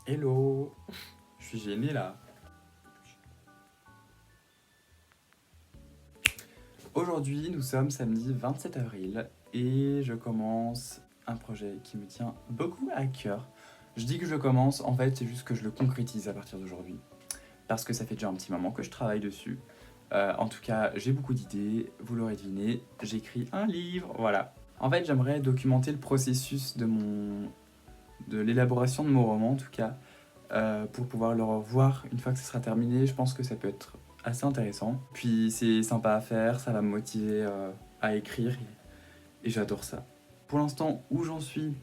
Hello, je suis gêné là. Aujourd'hui, nous sommes samedi 27 avril et je commence un projet qui me tient beaucoup à cœur. Je dis que je commence, en fait, c'est juste que je le concrétise à partir d'aujourd'hui. Parce que ça fait déjà un petit moment que je travaille dessus. En tout cas, j'ai beaucoup d'idées, vous l'aurez deviné, j'écris un livre, voilà. En fait, j'aimerais documenter le processus de l'élaboration de mon roman, en tout cas, pour pouvoir le revoir une fois que ce sera terminé. Je pense que ça peut être assez intéressant. Puis c'est sympa à faire, ça va me motiver à écrire et j'adore ça. Pour l'instant, où j'en suis,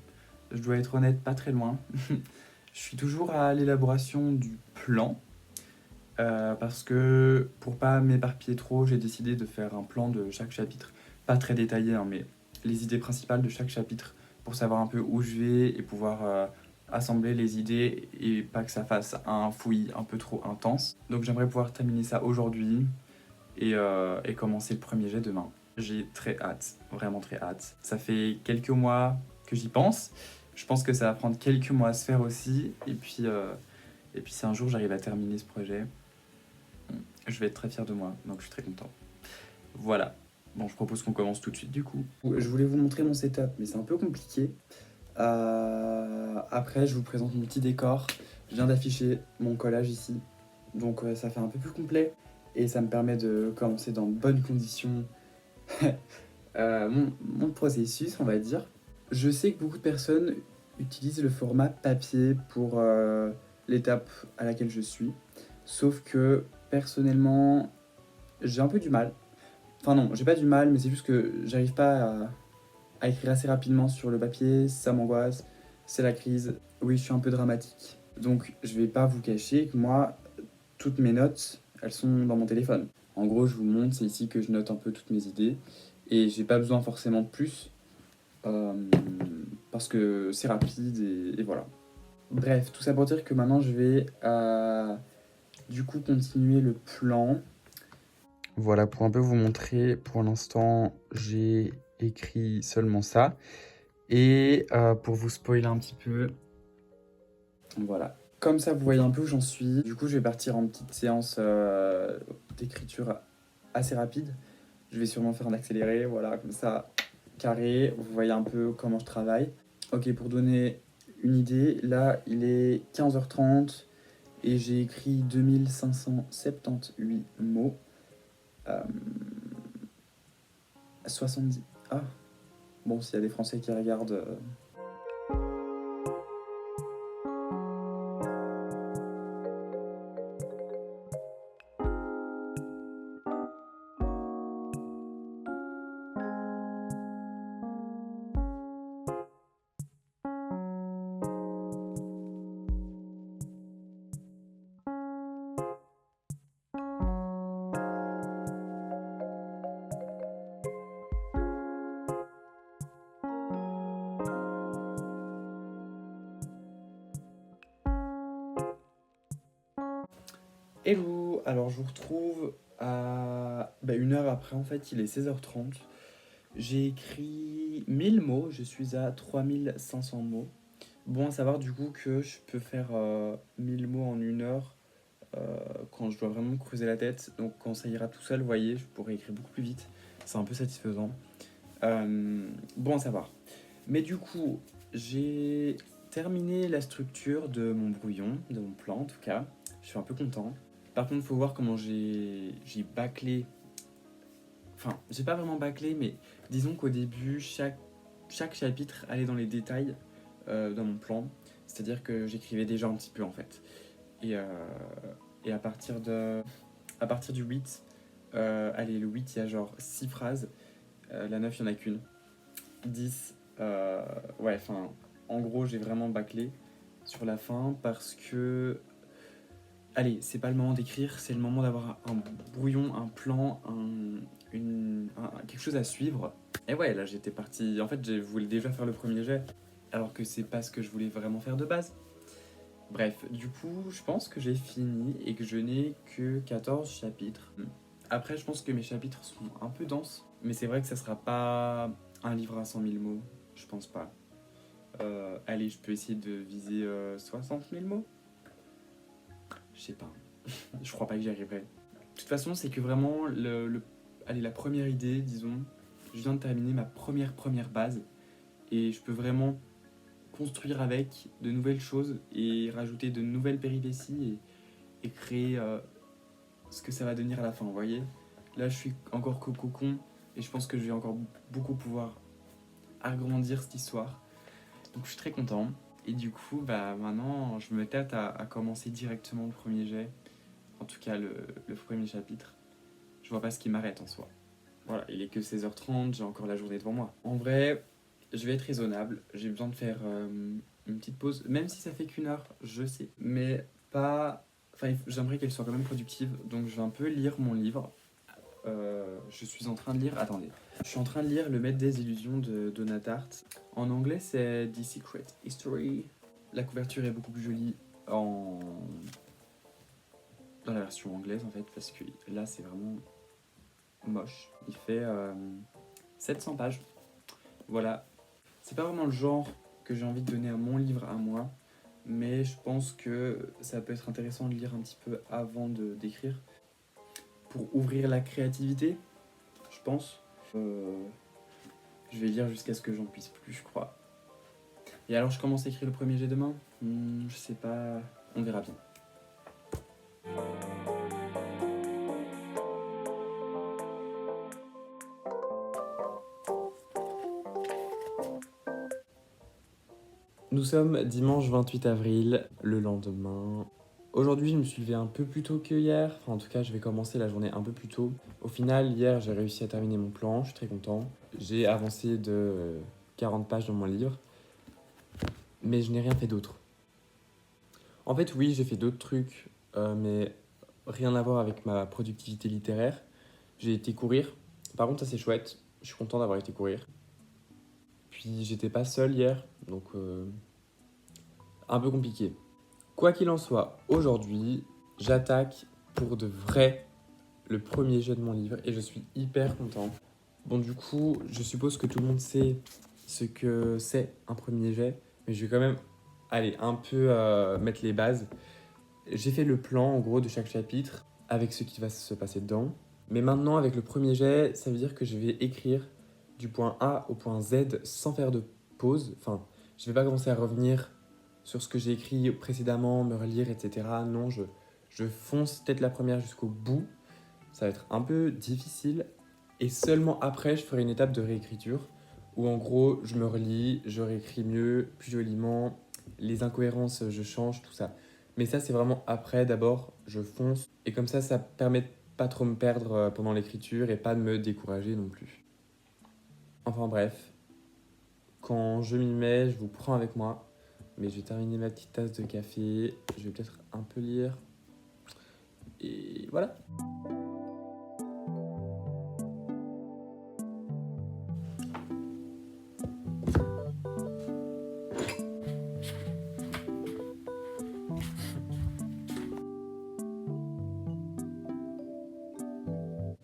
je dois être honnête, pas très loin. Je suis toujours à l'élaboration du plan parce que pour pas m'éparpiller trop, j'ai décidé de faire un plan de chaque chapitre. Pas très détaillé, hein, mais les idées principales de chaque chapitre pour savoir un peu où je vais et pouvoir assembler les idées et pas que ça fasse un fouillis un peu trop intense. Donc j'aimerais pouvoir terminer ça aujourd'hui et commencer le premier jet demain. J'ai très hâte, vraiment très hâte. Ça fait quelques mois que j'y pense. Je pense que ça va prendre quelques mois à se faire aussi. Et puis si un jour j'arrive à terminer ce projet, je vais être très fier de moi. Donc je suis très content. Voilà. Bon, je propose qu'on commence tout de suite du coup. Je voulais vous montrer mon setup, mais c'est un peu compliqué. Après, je vous présente mon petit décor. Je viens d'afficher mon collage ici. Donc ça fait un peu plus complet. Et ça me permet de commencer dans de bonnes conditions mon processus, on va dire. Je sais que beaucoup de personnes utilisent le format papier pour l'étape à laquelle je suis. Sauf que personnellement, j'ai un peu du mal. Enfin non, j'ai pas du mal, mais c'est juste que j'arrive pas à écrire assez rapidement sur le papier, ça m'angoisse, c'est la crise. Oui, je suis un peu dramatique. Donc je vais pas vous cacher que moi, toutes mes notes, elles sont dans mon téléphone. En gros, je vous montre, c'est ici que je note un peu toutes mes idées. Et j'ai pas besoin forcément de plus, euh, parce que c'est rapide et voilà. Bref, tout ça pour dire que maintenant je vais du coup continuer le plan. Voilà, pour un peu vous montrer, pour l'instant, j'ai écrit seulement ça. Et pour vous spoiler un petit peu, voilà. Comme ça, vous voyez un peu où j'en suis. Du coup, je vais partir en petite séance d'écriture assez rapide. Je vais sûrement faire un accéléré, voilà, comme ça, carré. Vous voyez un peu comment je travaille. Ok, pour donner une idée, là, il est 15h30 et j'ai écrit 2578 mots. Euh, 70. Ah, bon, s'il y a des Français qui regardent. Hello, alors je vous retrouve à une heure après, en fait il est 16h30. J'ai écrit 1000 mots, je suis à 3500 mots. Bon à savoir du coup que je peux faire 1000 mots en une heure quand je dois vraiment me creuser la tête. Donc quand ça ira tout seul, vous voyez, je pourrai écrire beaucoup plus vite. C'est un peu satisfaisant. Bon à savoir. Mais du coup, j'ai terminé la structure de mon brouillon, de mon plan en tout cas. Je suis un peu content. Par contre, il faut voir comment j'ai bâclé. Enfin, j'ai pas vraiment bâclé, mais disons qu'au début, chaque chapitre allait dans les détails dans mon plan. C'est-à-dire que j'écrivais déjà un petit peu en fait. Et, euh, et à partir du 8, allez, le 8, il y a genre 6 phrases. La 9, il n'y en a qu'une. 10, ouais, enfin, en gros, j'ai vraiment bâclé sur la fin parce que allez, c'est pas le moment d'écrire, c'est le moment d'avoir un brouillon, un plan, quelque chose à suivre. Et ouais, là j'étais parti. En fait, je voulais déjà faire le premier jet, alors que c'est pas ce que je voulais vraiment faire de base. Bref, du coup, je pense que j'ai fini et que je n'ai que 14 chapitres. Après, je pense que mes chapitres sont un peu denses, mais c'est vrai que ça sera pas un livre à 100 000 mots, je pense pas. Allez, je peux essayer de viser 60 000 mots. Je sais pas. Je crois pas que j'y arriverai. De toute façon, c'est que vraiment, allez, la première idée, disons, je viens de terminer ma première base et je peux vraiment construire avec de nouvelles choses et rajouter de nouvelles péripéties et créer ce que ça va devenir à la fin, vous voyez. Là, je suis encore qu'au cocon et je pense que je vais encore beaucoup pouvoir agrandir cette histoire. Donc, je suis très content. Et du coup, bah, maintenant, je me tâte à commencer directement le premier jet. En tout cas, le premier chapitre. Je vois pas ce qui m'arrête en soi. Voilà, il est que 16h30, j'ai encore la journée devant moi. En vrai, je vais être raisonnable. J'ai besoin de faire une petite pause, même si ça fait qu'une heure, je sais. Mais pas. Enfin, j'aimerais qu'elle soit quand même productive. Donc, je vais un peu lire mon livre. Je suis en train de lire. Attendez. Je suis en train de lire Le Maître des Illusions de Donna Tartt. En anglais, c'est The Secret History. La couverture est beaucoup plus jolie dans la version anglaise en fait, parce que là, c'est vraiment moche. Il fait 700 pages. Voilà. C'est pas vraiment le genre que j'ai envie de donner à mon livre à moi, mais je pense que ça peut être intéressant de lire un petit peu avant d'écrire pour ouvrir la créativité, je pense. Je vais lire jusqu'à ce que j'en puisse plus, je crois. Et alors, je commence à écrire le premier jet demain. Je sais pas, on verra bien. Nous sommes dimanche 28 avril, le lendemain. Aujourd'hui, je me suis levé un peu plus tôt que hier. Enfin, en tout cas, je vais commencer la journée un peu plus tôt. Au final, hier, j'ai réussi à terminer mon plan. Je suis très content. J'ai avancé de 40 pages dans mon livre. Mais je n'ai rien fait d'autre. En fait, oui, j'ai fait d'autres trucs, mais rien à voir avec ma productivité littéraire. J'ai été courir. Par contre, ça, c'est chouette. Je suis content d'avoir été courir. Puis, j'étais pas seul hier, donc un peu compliqué. Quoi qu'il en soit, aujourd'hui, j'attaque pour de vrai le premier jet de mon livre et je suis hyper content. Bon, du coup, je suppose que tout le monde sait ce que c'est un premier jet, mais je vais quand même aller un peu mettre les bases. J'ai fait le plan en gros de chaque chapitre avec ce qui va se passer dedans. Mais maintenant, avec le premier jet, ça veut dire que je vais écrire du point A au point Z sans faire de pause. Enfin, je vais pas commencer à revenir sur ce que j'ai écrit précédemment, me relire, etc. Non, je fonce tête la première jusqu'au bout. Ça va être un peu difficile. Et seulement après, je ferai une étape de réécriture où en gros, je me relis, je réécris mieux, plus joliment. Les incohérences, je change, tout ça. Mais ça, c'est vraiment après. D'abord, je fonce. Et comme ça permet de pas trop me perdre pendant l'écriture et pas de me décourager non plus. Enfin bref, quand je m'y mets, je vous prends avec moi. Mais je vais terminer ma petite tasse de café. Je vais peut-être un peu lire. Et voilà.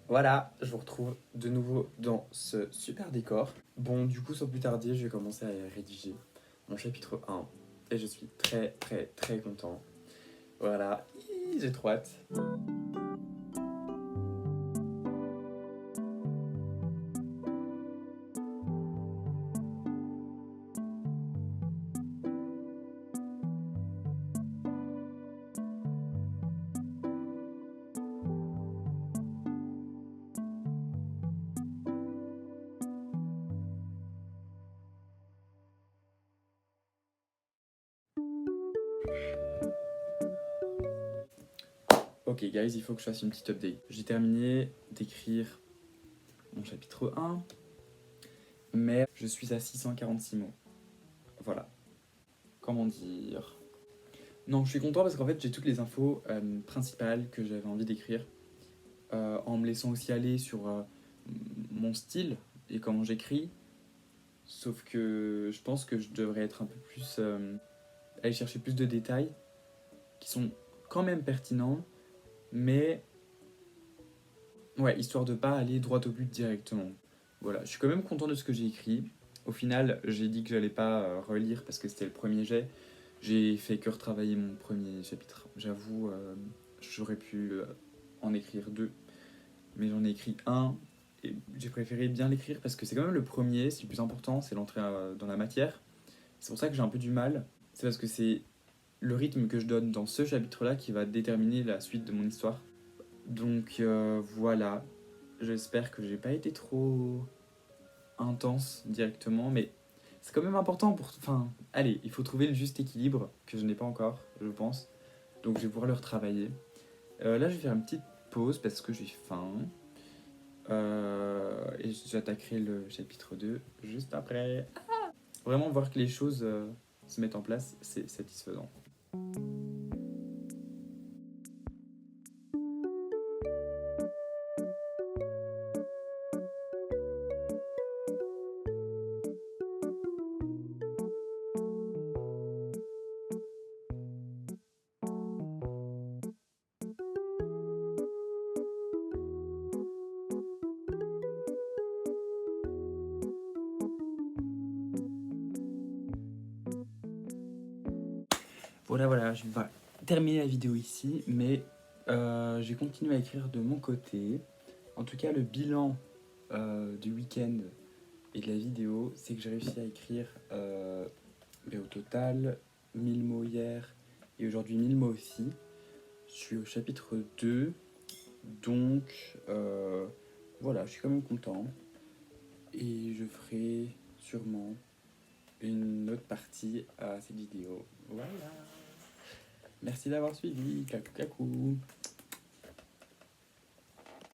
Voilà, je vous retrouve de nouveau dans ce super décor. Bon, du coup, sans plus tarder, je vais commencer à rédiger mon chapitre 1. Et je suis très content. Voilà, j'ai trop hâte. Ok, guys, il faut que je fasse une petite update. J'ai terminé d'écrire mon chapitre 1, mais je suis à 646 mots. Voilà. Comment dire? Non, je suis content parce qu'en fait, j'ai toutes les infos principales que j'avais envie d'écrire, en me laissant aussi aller sur mon style et comment j'écris. Sauf que je pense que je devrais être un peu plus. Aller chercher plus de détails qui sont quand même pertinents, mais ouais, histoire de pas aller droit au but directement. Voilà, je suis quand même content de ce que j'ai écrit. Au final, j'ai dit que j'allais pas relire parce que c'était le premier jet. J'ai fait que retravailler mon premier chapitre. J'avoue, j'aurais pu en écrire deux, mais j'en ai écrit un et j'ai préféré bien l'écrire parce que c'est quand même le premier, c'est le plus important, c'est l'entrée dans la matière. C'est pour ça que j'ai un peu du mal. C'est parce que c'est le rythme que je donne dans ce chapitre-là qui va déterminer la suite de mon histoire. Donc voilà, j'espère que j'ai pas été trop intense directement, mais c'est quand même important pour... Enfin, allez, il faut trouver le juste équilibre, que je n'ai pas encore, je pense. Donc je vais pouvoir le retravailler. Là, je vais faire une petite pause parce que j'ai faim. Et j'attaquerai le chapitre 2 juste après. Vraiment, voir que les choses se mettent en place, c'est satisfaisant. Voilà, je vais terminer la vidéo ici, mais j'ai continué à écrire de mon côté. En tout cas, le bilan du week-end et de la vidéo, c'est que j'ai réussi à écrire au total 1000 mots hier et aujourd'hui 1000 mots aussi. Je suis au chapitre 2, donc voilà, je suis quand même content. Et je ferai sûrement une autre partie à cette vidéo. Voilà. Merci d'avoir suivi. Kakou kakou.